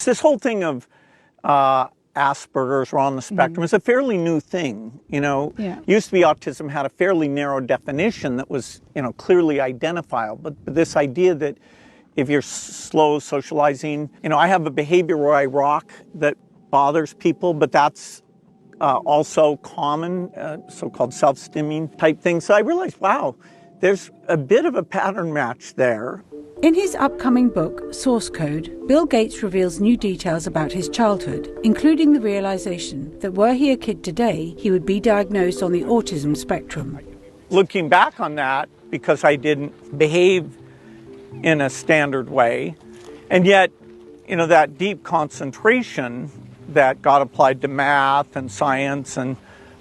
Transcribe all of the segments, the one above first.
This whole thing of Asperger's or on the spectrum is a fairly new thing. Used to be autism had a fairly narrow definition that was, clearly identifiable. But this idea that if you're slow socializing, I have a behavior where I rock that bothers people, but that's also common, so-called self-stimming type thing. So I realized, wow, there's a bit of a pattern match there. In his upcoming book, Source Code, Bill Gates reveals new details about his childhood, including the realization that were he a kid today, he would be diagnosed on the autism spectrum. Looking back on that, because I didn't behave in a standard way, and yet, that deep concentration that got applied to math and science and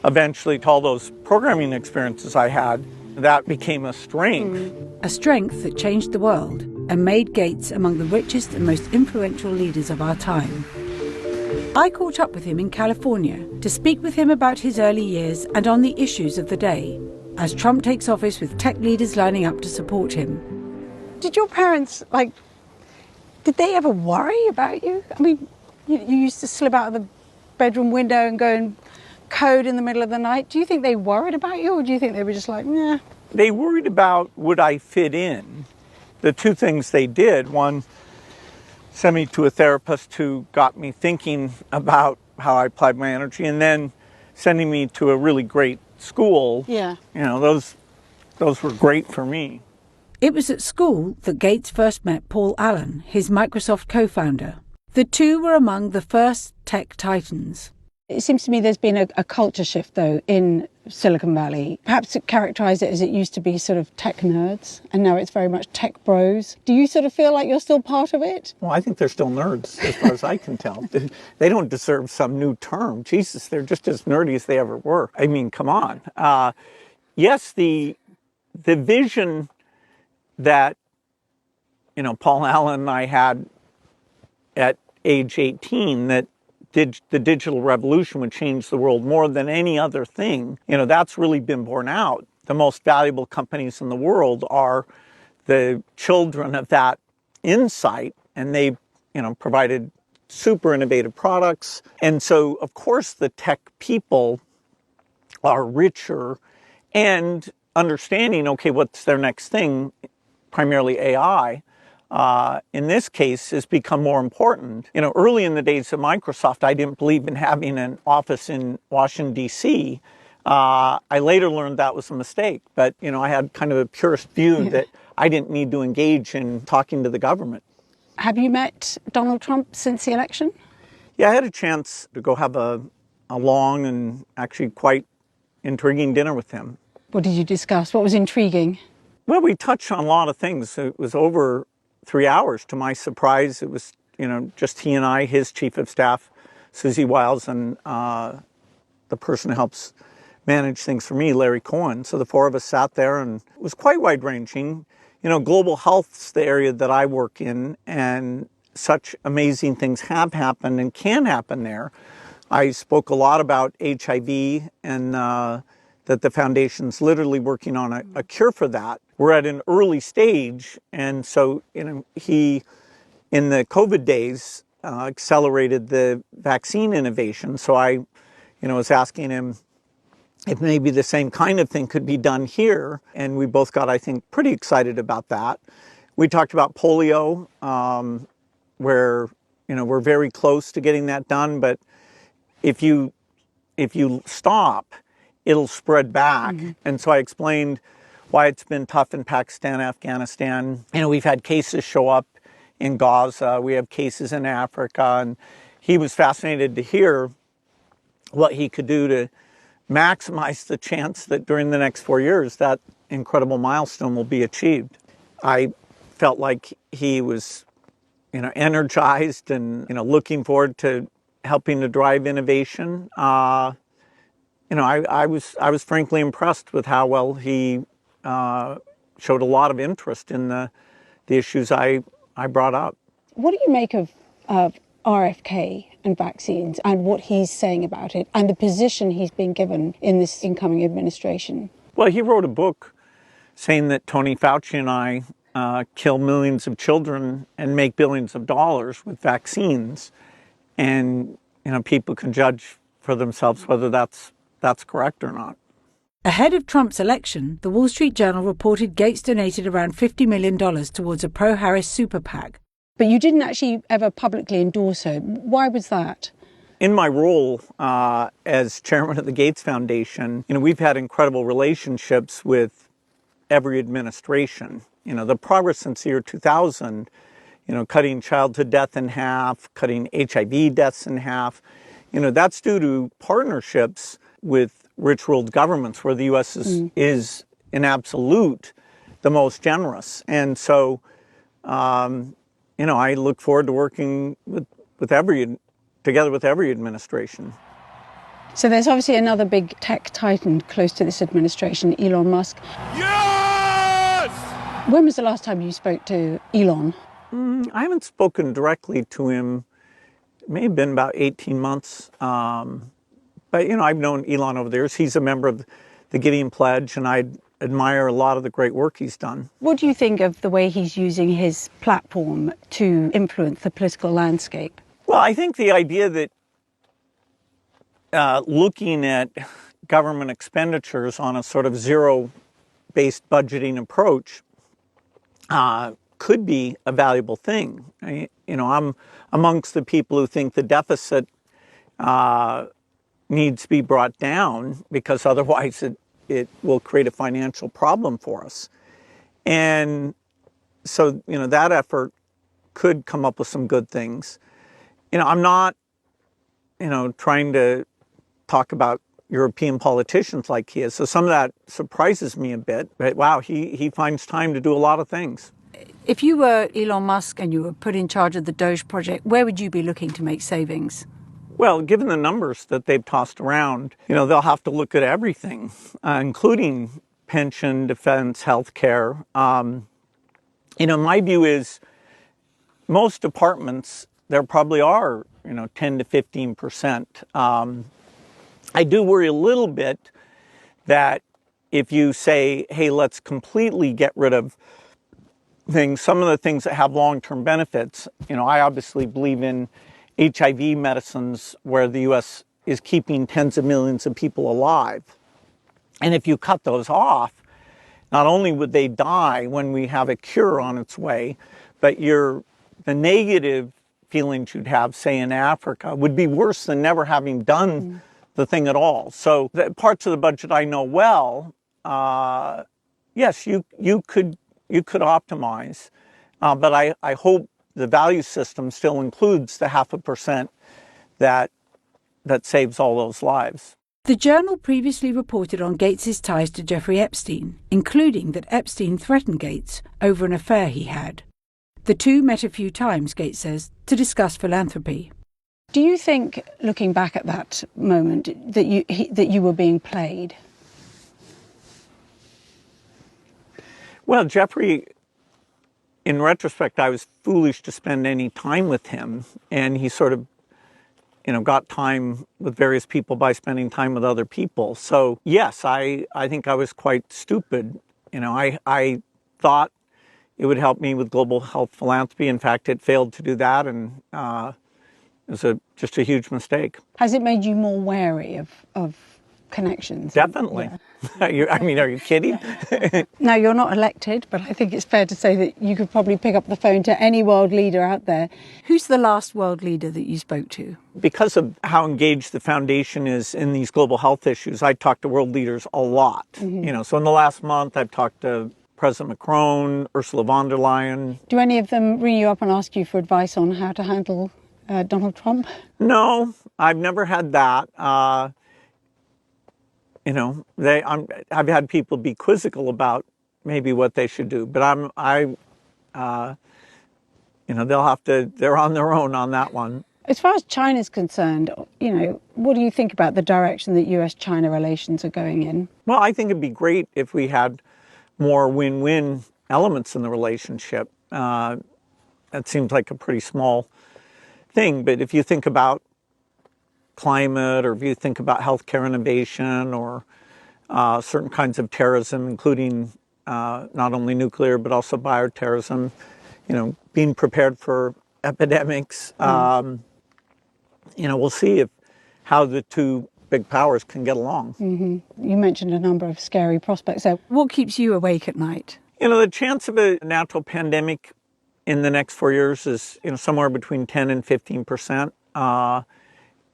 eventually to all those programming experiences I had, that became a strength. A strength that changed the world and made Gates among the richest and most influential leaders of our time. I caught up with him in California to speak with him about his early years and on the issues of the day, as Trump takes office with tech leaders lining up to support him. Did your parents, did they ever worry about you? I mean, you used to slip out of the bedroom window and go and code in the middle of the night. Do you think they worried about you, or do you think they were just like, nah? They worried about would I fit in. The two things they did, one, sent me to a therapist who got me thinking about how I applied my energy, and then sending me to a really great school. Yeah. Those were great for me. It was at school that Gates first met Paul Allen, his Microsoft co-founder. The two were among the first tech titans. It seems to me there's been a culture shift, though, in Silicon Valley. Perhaps it characterised it as it used to be sort of tech nerds, and now it's very much tech bros. Do you sort of feel like you're still part of it? Well, I think they're still nerds, as far as I can tell. They don't deserve some new term. Jesus, they're just as nerdy as they ever were. I mean, come on. Yes, the vision that, Paul Allen and I had at age 18, that the digital revolution would change the world more than any other thing, that's really been borne out. The most valuable companies in the world are the children of that insight, and they, provided super innovative products. And so, of course, the tech people are richer and understanding, okay, what's their next thing, primarily AI. In this case, has become more important. Early in the days of Microsoft, I didn't believe in having an office in Washington, D.C. I later learned that was a mistake, but, I had kind of a purist view that I didn't need to engage in talking to the government. Have you met Donald Trump since the election? Yeah, I had a chance to go have a long and actually quite intriguing dinner with him. What did you discuss? What was intriguing? Well, we touched on a lot of things. It was over 3 hours. To my surprise, it was, just he and I, his chief of staff, Susie Wiles, and the person who helps manage things for me, Larry Cohen. So the four of us sat there, and it was quite wide-ranging. Global health's the area that I work in, and such amazing things have happened and can happen there. I spoke a lot about HIV and that the foundation's literally working on a cure for that. We're at an early stage, and so he, in the COVID days, accelerated the vaccine innovation. So I, was asking him if maybe the same kind of thing could be done here, and we both got, I think, pretty excited about that. We talked about polio, where we're very close to getting that done, but if you stop, it'll spread back. And so I explained why it's been tough in Pakistan, Afghanistan. We've had cases show up in Gaza. We have cases in Africa. And he was fascinated to hear what he could do to maximize the chance that during the next 4 years, that incredible milestone will be achieved. I felt like he was, energized and, looking forward to helping to drive innovation. I was frankly impressed with how well he showed a lot of interest in the issues I brought up. What do you make of RFK and vaccines and what he's saying about it and the position he's been given in this incoming administration? Well, he wrote a book saying that Tony Fauci and I kill millions of children and make billions of dollars with vaccines. And, people can judge for themselves whether that's correct or not. Ahead of Trump's election, the Wall Street Journal reported Gates donated around $50 million towards a pro-Harris super PAC. But you didn't actually ever publicly endorse her. Why was that? In my role as chairman of the Gates Foundation, we've had incredible relationships with every administration. The progress since the year 2000, cutting childhood death in half, cutting HIV deaths in half, that's due to partnerships with rich world governments where the U.S. is in absolute the most generous. And so, I look forward to working together with every administration. So there's obviously another big tech titan close to this administration, Elon Musk. Yes! When was the last time you spoke to Elon? I haven't spoken directly to him. It may have been about 18 months. But, I've known Elon over the years. He's a member of the Gideon Pledge, and I admire a lot of the great work he's done. What do you think of the way he's using his platform to influence the political landscape? Well, I think the idea that looking at government expenditures on a sort of zero-based budgeting approach could be a valuable thing. I'm amongst the people who think the deficit needs to be brought down because otherwise it will create a financial problem for us. And so, that effort could come up with some good things. I'm not, trying to talk about European politicians like he is. So some of that surprises me a bit. But wow, he finds time to do a lot of things. If you were Elon Musk and you were put in charge of the DOGE project, where would you be looking to make savings? Well, given the numbers that they've tossed around, they'll have to look at everything, including pension, defense, healthcare. My view is most departments, there probably are, 10 to 15%. I do worry a little bit that if you say, hey, let's completely get rid of things, some of the things that have long-term benefits, I obviously believe in HIV medicines where the U.S. is keeping tens of millions of people alive. And if you cut those off, not only would they die when we have a cure on its way, but the negative feelings you'd have, say, in Africa would be worse than never having done the thing at all. So the parts of the budget I know well, yes, you could optimize, but I hope the value system still includes the 0.5% that saves all those lives. The Journal previously reported on Gates' ties to Jeffrey Epstein, including that Epstein threatened Gates over an affair he had. The two met a few times, Gates says, to discuss philanthropy. Do you think, looking back at that moment, that you were being played? Well, Jeffrey, in retrospect, I was foolish to spend any time with him, and he sort of, got time with various people by spending time with other people. So yes, I think I was quite stupid. I thought it would help me with global health philanthropy. In fact, it failed to do that, and it was just a huge mistake. Has it made you more wary of connections? Definitely. Yeah. Are you kidding? Now, you're not elected, but I think it's fair to say that you could probably pick up the phone to any world leader out there. Who's the last world leader that you spoke to? Because of how engaged the foundation is in these global health issues, I talk to world leaders a lot. Mm-hmm. So in the last month, I've talked to President Macron, Ursula von der Leyen. Do any of them ring you up and ask you for advice on how to handle Donald Trump? No, I've never had that. I've had people be quizzical about maybe what they should do, but they're on their own on that one. As far as China's concerned, what do you think about the direction that US-China relations are going in? Well, I think it'd be great if we had more win-win elements in the relationship. That seems like a pretty small thing, but if you think about climate, or if you think about healthcare innovation, or certain kinds of terrorism, including not only nuclear, but also bioterrorism, being prepared for epidemics. We'll see how the two big powers can get along. You mentioned a number of scary prospects there. What keeps you awake at night? The chance of a natural pandemic in the next 4 years is, somewhere between 10 and 15%.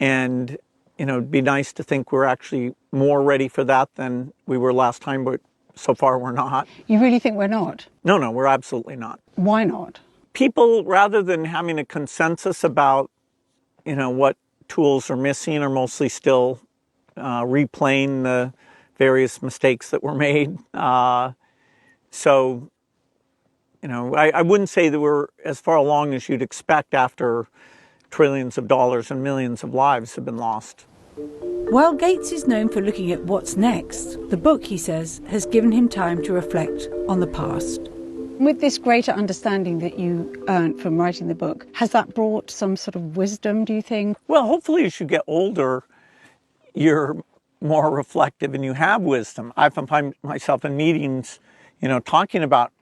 And, it'd be nice to think we're actually more ready for that than we were last time, but so far we're not. You really think we're not? No, we're absolutely not. Why not? People, rather than having a consensus about, what tools are missing, are mostly still replaying the various mistakes that were made. So, I wouldn't say that we're as far along as you'd expect after trillions of dollars and millions of lives have been lost. While Gates is known for looking at what's next, the book, he says, has given him time to reflect on the past. With this greater understanding that you earned from writing the book, has that brought some sort of wisdom, do you think? Well, hopefully as you get older, you're more reflective and you have wisdom. I find myself in meetings, talking about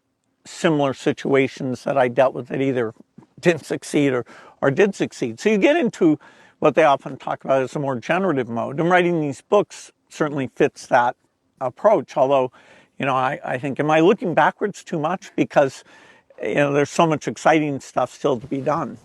similar situations that I dealt with that either didn't succeed or did succeed. So you get into what they often talk about as a more generative mode. And writing these books certainly fits that approach, although, I think, am I looking backwards too much? Because, there's so much exciting stuff still to be done.